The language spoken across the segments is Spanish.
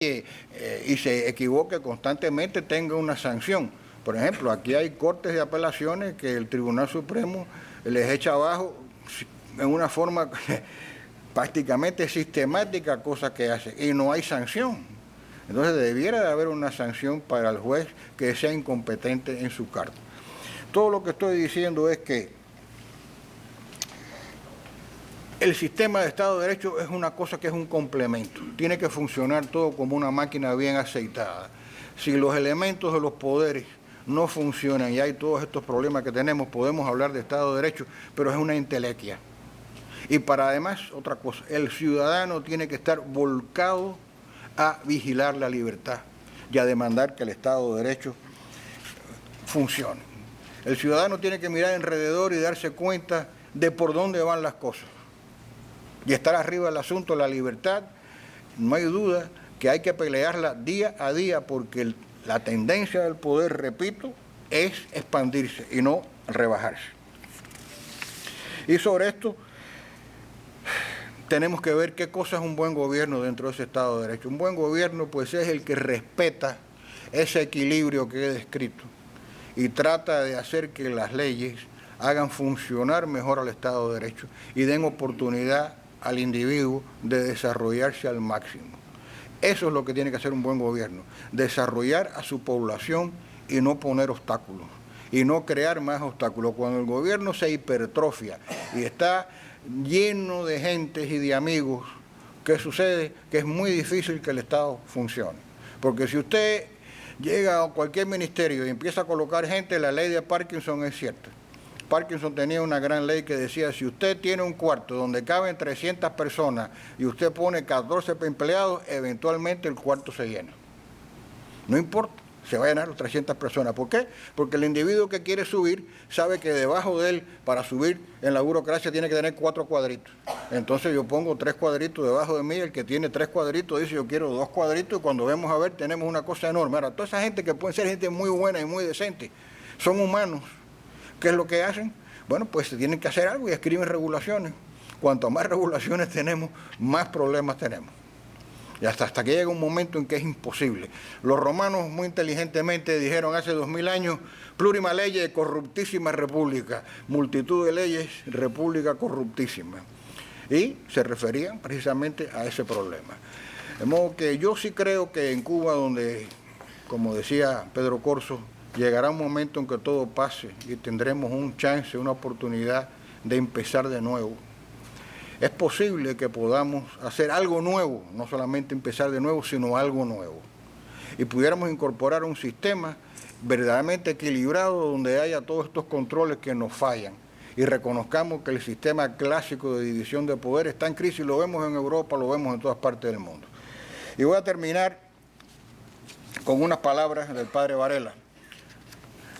y se equivoque constantemente tenga una sanción. Por ejemplo, aquí hay cortes de apelaciones que el Tribunal Supremo les echa abajo en una forma prácticamente sistemática, cosa que hace, y no hay sanción. Entonces debiera de haber una sanción para el juez que sea incompetente en su cargo. Todo lo que estoy diciendo es que el sistema de Estado de Derecho es una cosa que es un complemento. Tiene que funcionar todo como una máquina bien aceitada. Si los elementos de los poderes no funcionan y hay todos estos problemas que tenemos, podemos hablar de Estado de Derecho, pero es una entelequia. Y para además, otra cosa, el ciudadano tiene que estar volcado a vigilar la libertad y a demandar que el Estado de Derecho funcione. El ciudadano tiene que mirar alrededor y darse cuenta de por dónde van las cosas. Y estar arriba del asunto, la libertad, no hay duda que hay que pelearla día a día porque la tendencia del poder, repito, es expandirse y no rebajarse. Y sobre esto tenemos que ver qué cosa es un buen gobierno dentro de ese Estado de Derecho. Un buen gobierno pues es el que respeta ese equilibrio que he descrito y trata de hacer que las leyes hagan funcionar mejor al Estado de Derecho y den oportunidad al individuo de desarrollarse al máximo. Eso es lo que tiene que hacer un buen gobierno, desarrollar a su población y no poner obstáculos, y no crear más obstáculos. Cuando el gobierno se hipertrofia y está lleno de gentes y de amigos, ¿qué sucede? Que es muy difícil que el Estado funcione. Porque si usted llega a cualquier ministerio y empieza a colocar gente, la ley de Parkinson es cierta. Parkinson tenía una gran ley que decía, si usted tiene un cuarto donde caben 300 personas y usted pone 14 empleados, eventualmente el cuarto se llena. No importa, se va a llenar las 300 personas. ¿Por qué? Porque el individuo que quiere subir sabe que debajo de él, para subir en la burocracia, tiene que tener 4 cuadritos. Entonces yo pongo 3 cuadritos debajo de mí, el que tiene 3 cuadritos dice yo quiero 2 cuadritos y cuando vemos a ver tenemos una cosa enorme. Ahora, toda esa gente que puede ser gente muy buena y muy decente, son humanos. ¿Qué es lo que hacen? Bueno, pues se tienen que hacer algo y escriben regulaciones. Cuanto más regulaciones tenemos, más problemas tenemos. Y hasta que llega un momento en que es imposible. Los romanos muy inteligentemente dijeron hace 2000 años, plurima leyes, corruptísima república. Multitud de leyes, república corruptísima. Y se referían precisamente a ese problema. De modo que yo sí creo que en Cuba, donde, como decía Pedro Corso, llegará un momento en que todo pase y tendremos un chance, una oportunidad de empezar de nuevo. Es posible que podamos hacer algo nuevo, no solamente empezar de nuevo, sino algo nuevo. Y pudiéramos incorporar un sistema verdaderamente equilibrado donde haya todos estos controles que nos fallan. Y reconozcamos que el sistema clásico de división de poder está en crisis, lo vemos en Europa, lo vemos en todas partes del mundo. Y voy a terminar con unas palabras del padre Varela,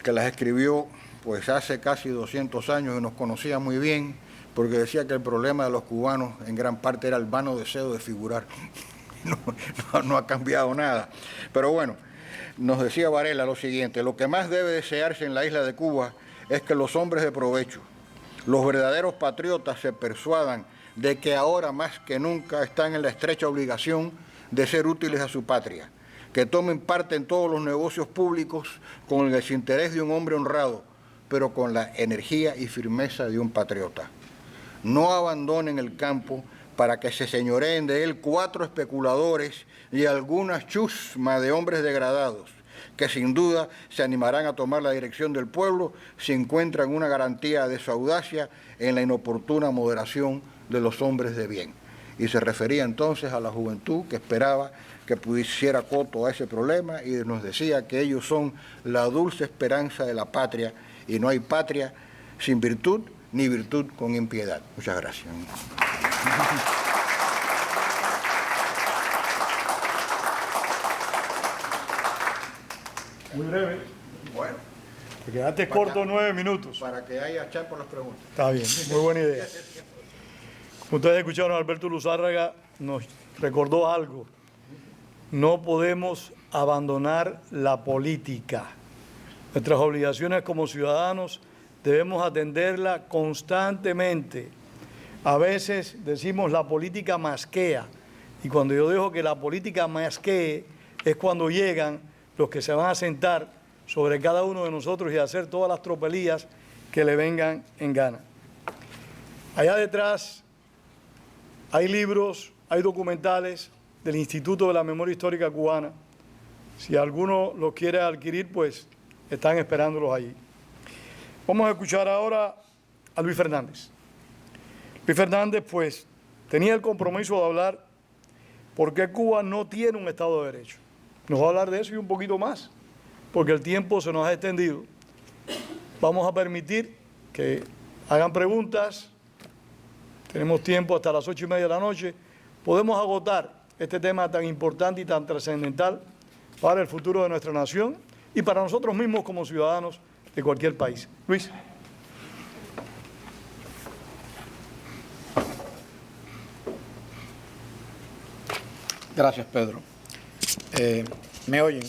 que las escribió pues hace casi 200 años y nos conocía muy bien, porque decía que el problema de los cubanos en gran parte era el vano deseo de figurar. No ha cambiado nada. Pero bueno, nos decía Varela lo siguiente, lo que más debe desearse en la isla de Cuba es que los hombres de provecho, los verdaderos patriotas se persuadan de que ahora más que nunca están en la estrecha obligación de ser útiles a su patria, que tomen parte en todos los negocios públicos con el desinterés de un hombre honrado, pero con la energía y firmeza de un patriota. No abandonen el campo para que se señoreen de él 4 especuladores y algunas chusmas de hombres degradados, que sin duda se animarán a tomar la dirección del pueblo si encuentran una garantía de su audacia en la inoportuna moderación de los hombres de bien. Y se refería entonces a la juventud que esperaba que pudiera coto a ese problema y nos decía que ellos son la dulce esperanza de la patria y no hay patria sin virtud ni virtud con impiedad. Muchas gracias. Muy breve. Bueno. Te quedaste corto 9 minutos. Para que haya chat por las preguntas. Está bien, muy buena idea. Como ustedes escucharon, Alberto Luzárraga nos recordó algo. No podemos abandonar la política. Nuestras obligaciones como ciudadanos debemos atenderla constantemente. A veces decimos la política masquea Y cuando yo digo que la política masquee, es cuando llegan los que se van a sentar sobre cada uno de nosotros y hacer todas las tropelías que le vengan en gana. Allá detrás hay libros, hay documentales del Instituto de la Memoria Histórica Cubana. Si alguno los quiere adquirir, pues están esperándolos allí. Vamos a escuchar ahora a Luis Fernández. Luis Fernández, pues, tenía el compromiso de hablar por qué Cuba no tiene un Estado de Derecho. Nos va a hablar de eso y un poquito más, porque el tiempo se nos ha extendido. Vamos a permitir que hagan preguntas. Tenemos tiempo hasta las 8:30 de la noche. Podemos agotar este tema tan importante y tan trascendental para el futuro de nuestra nación y para nosotros mismos como ciudadanos de cualquier país. Luis. Gracias, Pedro. ¿Me oyen?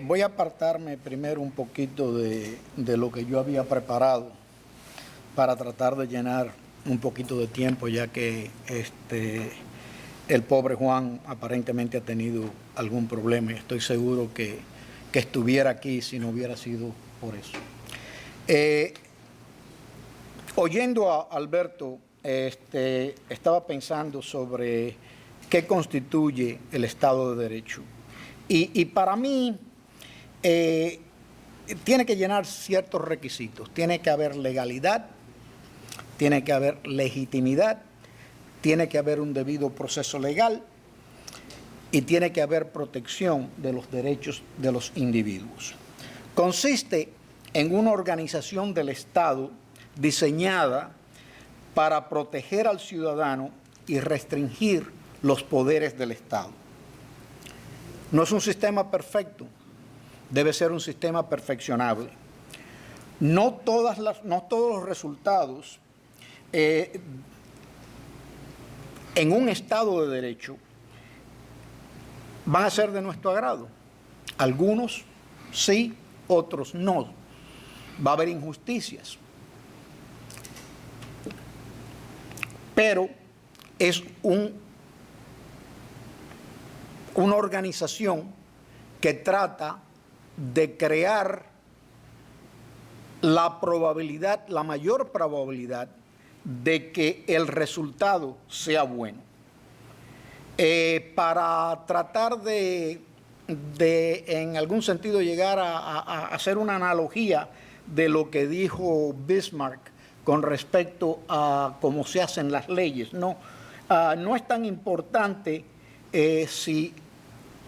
Voy a apartarme primero un poquito de lo que yo había preparado para tratar de llenar un poquito de tiempo, ya que el pobre Juan aparentemente ha tenido algún problema y estoy seguro que estuviera aquí si no hubiera sido por eso. Oyendo a Alberto, estaba pensando sobre qué constituye el Estado de Derecho. Y para mí tiene que llenar ciertos requisitos. Tiene que haber legalidad, tiene que haber legitimidad, tiene que haber un debido proceso legal y tiene que haber protección de los derechos de los individuos. Consiste en una organización del Estado diseñada para proteger al ciudadano y restringir los poderes del Estado. No es un sistema perfecto, debe ser un sistema perfeccionable. No todos los resultados en un Estado de Derecho van a ser de nuestro agrado. Algunos sí, otros no. Va a haber injusticias. Pero es una organización que trata de crear la probabilidad, la mayor probabilidad de que el resultado sea bueno. Para tratar de en algún sentido llegar a hacer una analogía de lo que dijo Bismarck con respecto a cómo se hacen las leyes, no es tan importante si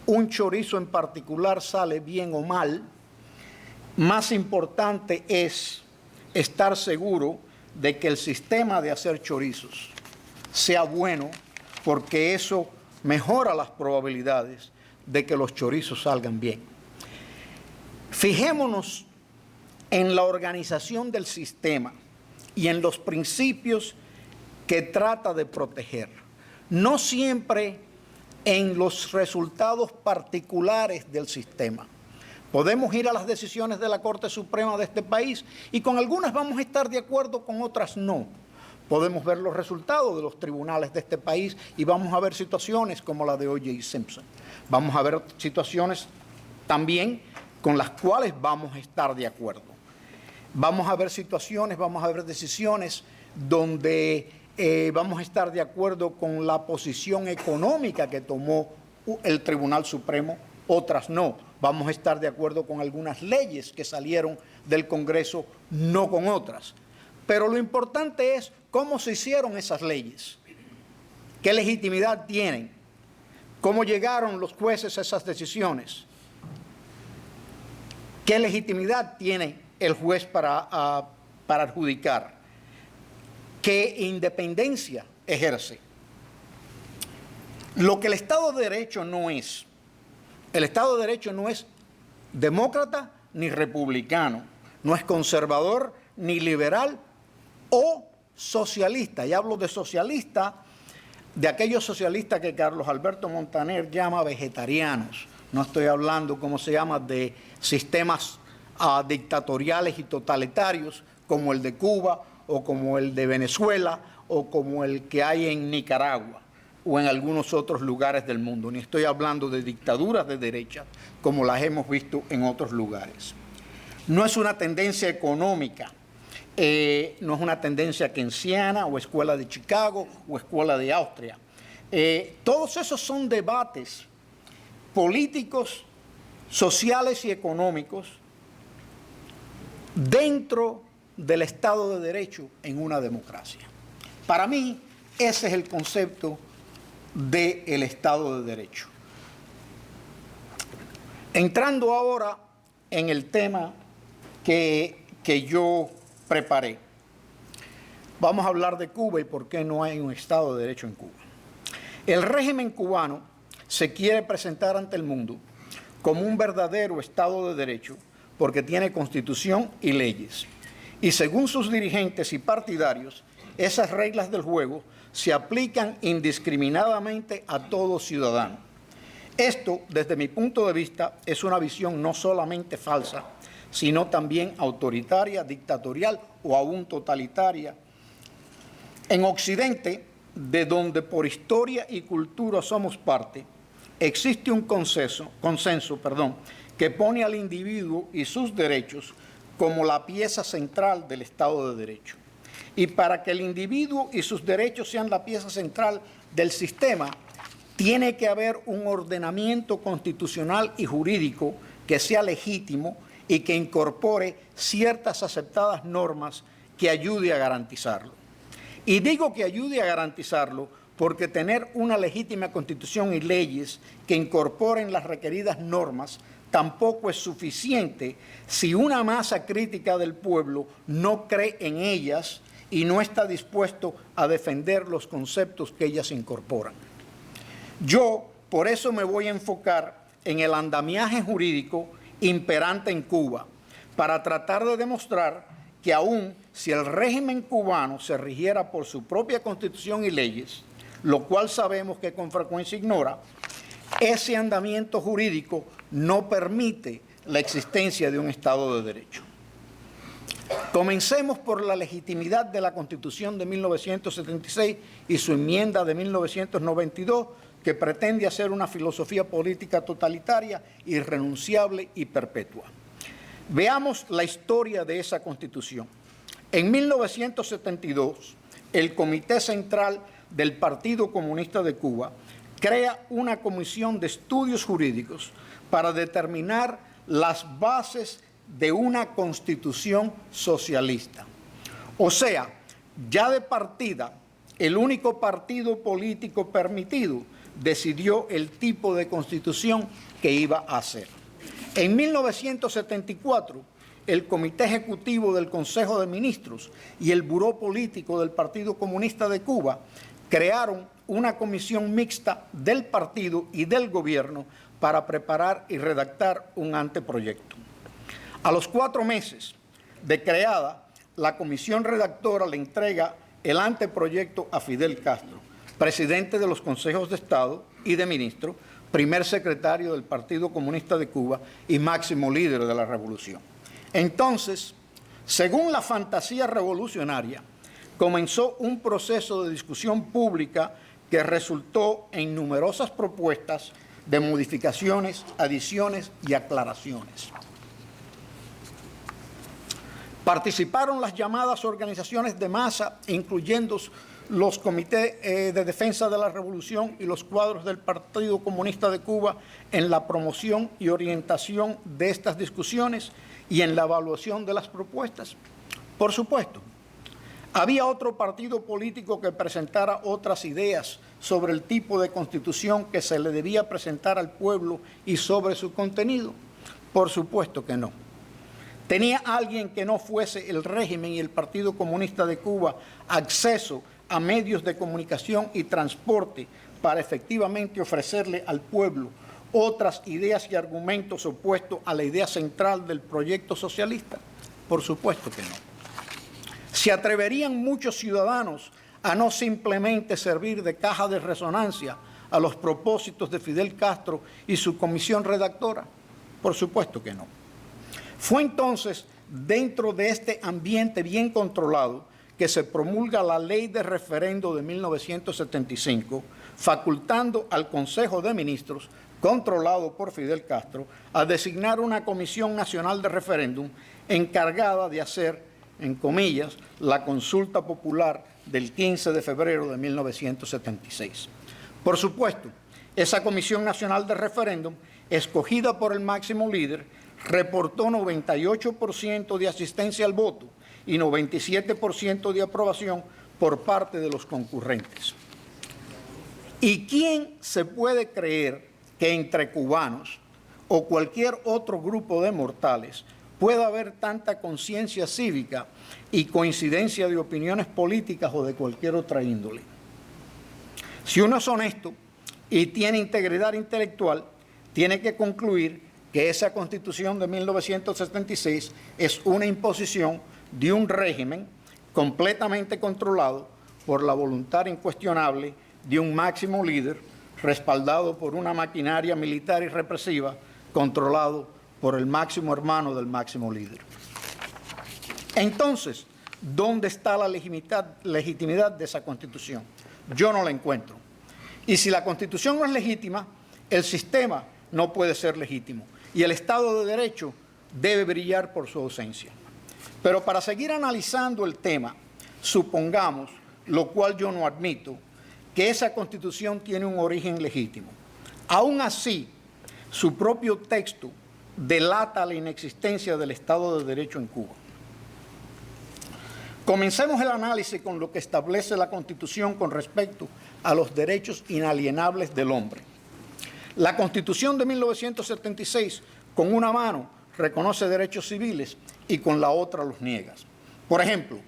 un chorizo en particular sale bien o mal. Más importante es estar seguro de que el sistema de hacer chorizos sea bueno, porque eso mejora las probabilidades de que los chorizos salgan bien. Fijémonos en la organización del sistema y en los principios que trata de proteger. No siempre en los resultados particulares del sistema. Podemos ir a las decisiones de la Corte Suprema de este país y con algunas vamos a estar de acuerdo, con otras no. Podemos ver los resultados de los tribunales de este país y vamos a ver situaciones como la de O.J. Simpson. Vamos a ver situaciones también con las cuales vamos a estar de acuerdo. Vamos a ver situaciones, vamos a ver decisiones donde vamos a estar de acuerdo con la posición económica que tomó el Tribunal Supremo, otras no. Vamos a estar de acuerdo con algunas leyes que salieron del Congreso, no con otras. Pero lo importante es cómo se hicieron esas leyes, qué legitimidad tienen, cómo llegaron los jueces a esas decisiones, qué legitimidad tiene el juez para adjudicar, qué independencia ejerce. Lo que el Estado de Derecho no es. El Estado de Derecho no es demócrata ni republicano, no es conservador ni liberal o socialista. Y hablo de socialista, de aquellos socialistas que Carlos Alberto Montaner llama vegetarianos. No estoy hablando, como se llama, de sistemas dictatoriales y totalitarios como el de Cuba o como el de Venezuela o como el que hay en Nicaragua. o en algunos otros lugares del mundo, ni estoy hablando de dictaduras de derecha como las hemos visto en otros lugares. No es una tendencia económica, no es una tendencia keynesiana o escuela de Chicago o escuela de Austria. Todos esos son debates políticos, sociales y económicos dentro del Estado de Derecho en una democracia. Para mí, ese es el concepto del Estado de Derecho. Entrando ahora en el tema que yo preparé, vamos a hablar de Cuba y por qué no hay un Estado de Derecho en Cuba. El régimen cubano se quiere presentar ante el mundo como un verdadero Estado de Derecho porque tiene constitución y leyes. Y según sus dirigentes y partidarios, esas reglas del juego se aplican indiscriminadamente a todo ciudadano. Esto, desde mi punto de vista, es una visión no solamente falsa, sino también autoritaria, dictatorial o aún totalitaria. En Occidente, de donde por historia y cultura somos parte, existe un consenso, que pone al individuo y sus derechos como la pieza central del Estado de Derecho. Y para que el individuo y sus derechos sean la pieza central del sistema, tiene que haber un ordenamiento constitucional y jurídico que sea legítimo y que incorpore ciertas aceptadas normas que ayude a garantizarlo. Y digo que ayude a garantizarlo porque tener una legítima constitución y leyes que incorporen las requeridas normas tampoco es suficiente si una masa crítica del pueblo no cree en ellas y no está dispuesto a defender los conceptos que ellas incorporan. Yo, por eso me voy a enfocar en el andamiaje jurídico imperante en Cuba, para tratar de demostrar que aún si el régimen cubano se rigiera por su propia constitución y leyes, lo cual sabemos que con frecuencia ignora, ese andamiento jurídico no permite la existencia de un Estado de Derecho. Comencemos por la legitimidad de la Constitución de 1976 y su enmienda de 1992, que pretende hacer una filosofía política totalitaria, irrenunciable y perpetua. Veamos la historia de esa Constitución. En 1972, el Comité Central del Partido Comunista de Cuba crea una comisión de estudios jurídicos para determinar las bases de una constitución socialista. O sea, ya de partida, el único partido político permitido decidió el tipo de constitución que iba a hacer. En 1974, el Comité Ejecutivo del Consejo de Ministros y el Buró Político del Partido Comunista de Cuba crearon una comisión mixta del partido y del gobierno para preparar y redactar un anteproyecto. A los 4 meses de creada, la comisión redactora le entrega el anteproyecto a Fidel Castro, presidente de los consejos de Estado y de ministros, primer secretario del Partido Comunista de Cuba y máximo líder de la revolución. Entonces, según la fantasía revolucionaria, comenzó un proceso de discusión pública que resultó en numerosas propuestas de modificaciones, adiciones y aclaraciones. Participaron las llamadas organizaciones de masa, incluyendo los comités de defensa de la revolución y los cuadros del Partido Comunista de Cuba en la promoción y orientación de estas discusiones y en la evaluación de las propuestas. Por supuesto, había otro partido político que presentara otras ideas sobre el tipo de constitución que se le debía presentar al pueblo y sobre su contenido. Por supuesto que no. ¿Tenía alguien que no fuese el régimen y el Partido Comunista de Cuba acceso a medios de comunicación y transporte para efectivamente ofrecerle al pueblo otras ideas y argumentos opuestos a la idea central del proyecto socialista? Por supuesto que no. ¿Se atreverían muchos ciudadanos a no simplemente servir de caja de resonancia a los propósitos de Fidel Castro y su comisión redactora? Por supuesto que no. Fue entonces, dentro de este ambiente bien controlado, que se promulga la Ley de Referendo de 1975, facultando al Consejo de Ministros, controlado por Fidel Castro, a designar una Comisión Nacional de Referéndum encargada de hacer, en comillas, la consulta popular del 15 de febrero de 1976. Por supuesto, esa Comisión Nacional de Referéndum, escogida por el máximo líder, reportó 98% de asistencia al voto y 97% de aprobación por parte de los concurrentes. ¿Y quién se puede creer que entre cubanos o cualquier otro grupo de mortales pueda haber tanta conciencia cívica y coincidencia de opiniones políticas o de cualquier otra índole? Si uno es honesto y tiene integridad intelectual, tiene que concluir que esa Constitución de 1976 es una imposición de un régimen completamente controlado por la voluntad incuestionable de un máximo líder, respaldado por una maquinaria militar y represiva, controlado por el máximo hermano del máximo líder. Entonces, ¿dónde está la legitimidad de esa Constitución? Yo no la encuentro. Y si la Constitución no es legítima, el sistema no puede ser legítimo. Y el Estado de Derecho debe brillar por su ausencia. Pero para seguir analizando el tema, supongamos, lo cual yo no admito, que esa Constitución tiene un origen legítimo. Aún así, su propio texto delata la inexistencia del Estado de Derecho en Cuba. Comencemos el análisis con lo que establece la Constitución con respecto a los derechos inalienables del hombre. La Constitución de 1976, con una mano, reconoce derechos civiles y con la otra los niega. Por ejemplo,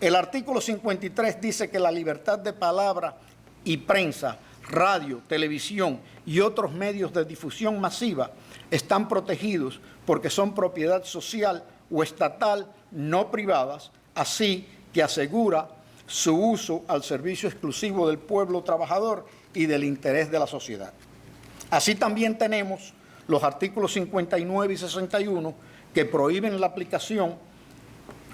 el artículo 53 dice que la libertad de palabra y prensa, radio, televisión y otros medios de difusión masiva están protegidos porque son propiedad social o estatal no privadas, así que asegura su uso al servicio exclusivo del pueblo trabajador y del interés de la sociedad. Así también tenemos los artículos 59 y 61 que prohíben la aplicación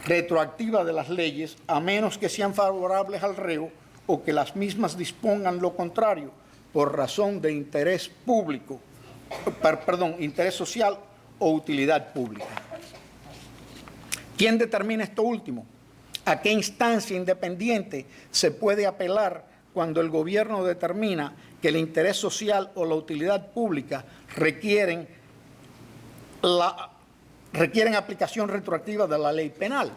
retroactiva de las leyes a menos que sean favorables al reo o que las mismas dispongan lo contrario por razón de interés público, interés social o utilidad pública. ¿Quién determina esto último? ¿A qué instancia independiente se puede apelar cuando el gobierno determina que el interés social o la utilidad pública requieren aplicación retroactiva de la ley penal?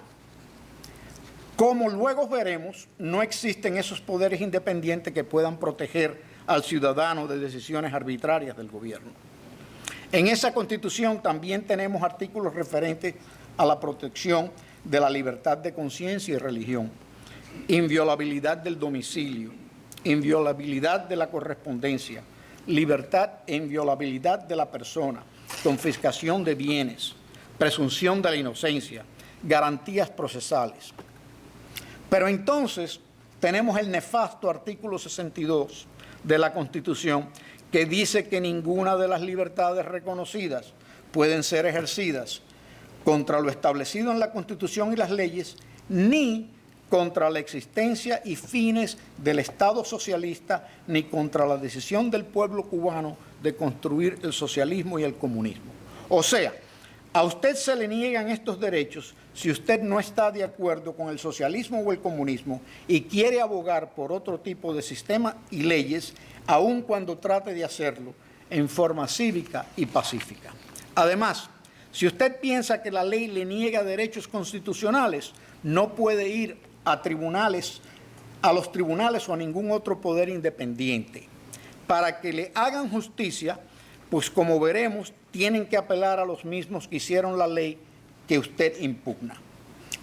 Como luego veremos, no existen esos poderes independientes que puedan proteger al ciudadano de decisiones arbitrarias del gobierno. En esa Constitución también tenemos artículos referentes a la protección de la libertad de conciencia y religión, inviolabilidad del domicilio, inviolabilidad de la correspondencia, libertad e inviolabilidad de la persona, confiscación de bienes, presunción de la inocencia, garantías procesales. Pero entonces tenemos el nefasto artículo 62 de la Constitución que dice que ninguna de las libertades reconocidas pueden ser ejercidas contra lo establecido en la Constitución y las leyes, ni contra la existencia y fines del Estado socialista, ni contra la decisión del pueblo cubano de construir el socialismo y el comunismo. O sea, a usted se le niegan estos derechos si usted no está de acuerdo con el socialismo o el comunismo y quiere abogar por otro tipo de sistema y leyes, aun cuando trate de hacerlo en forma cívica y pacífica. Además, si usted piensa que la ley le niega derechos constitucionales, no puede ir a los tribunales o a ningún otro poder independiente. Para que le hagan justicia, pues como veremos, tienen que apelar a los mismos que hicieron la ley que usted impugna.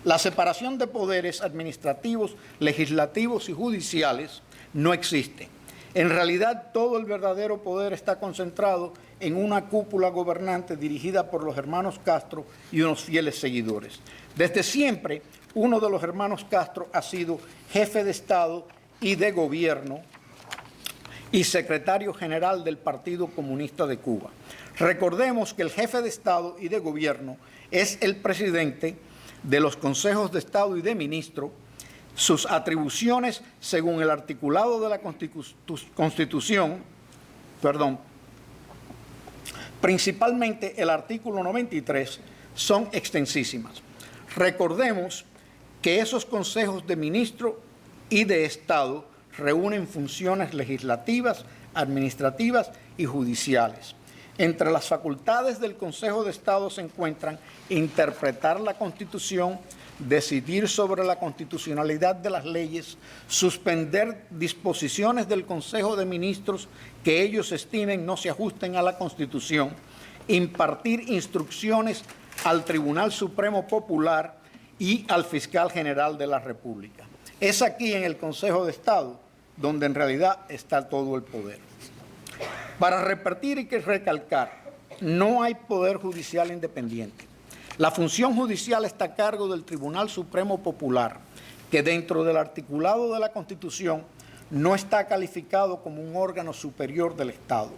La separación de poderes administrativos, legislativos y judiciales no existe. En realidad, todo el verdadero poder está concentrado en una cúpula gobernante dirigida por los hermanos Castro y unos fieles seguidores. Desde siempre, uno de los hermanos Castro ha sido jefe de Estado y de Gobierno y secretario general del Partido Comunista de Cuba. Recordemos que el jefe de Estado y de Gobierno es el presidente de los consejos de Estado y de ministro, sus atribuciones según el articulado de la Constitución, principalmente el artículo 93, son extensísimas. Recordemos que esos consejos de ministros y de Estado reúnen funciones legislativas, administrativas y judiciales. Entre las facultades del Consejo de Estado se encuentran interpretar la Constitución, decidir sobre la constitucionalidad de las leyes, suspender disposiciones del Consejo de Ministros que ellos estimen no se ajusten a la Constitución, impartir instrucciones al Tribunal Supremo Popular y al Fiscal General de la República. Es aquí en el Consejo de Estado donde en realidad está todo el poder. Para repetir y recalcar, no hay poder judicial independiente. La función judicial está a cargo del Tribunal Supremo Popular, que dentro del articulado de la Constitución no está calificado como un órgano superior del Estado.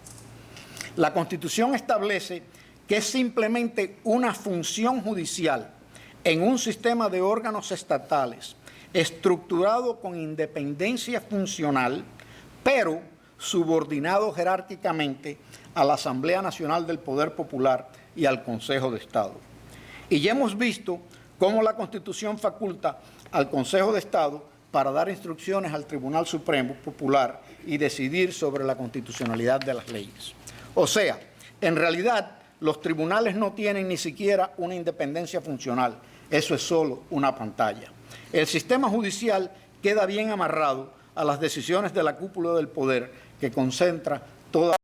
La Constitución establece que es simplemente una función judicial en un sistema de órganos estatales estructurado con independencia funcional, pero subordinado jerárquicamente a la Asamblea Nacional del Poder Popular y al Consejo de Estado. Y ya hemos visto cómo la Constitución faculta al Consejo de Estado para dar instrucciones al Tribunal Supremo Popular y decidir sobre la constitucionalidad de las leyes. O sea, en realidad, los tribunales no tienen ni siquiera una independencia funcional. Eso es solo una pantalla. El sistema judicial queda bien amarrado a las decisiones de la cúpula del poder que concentra toda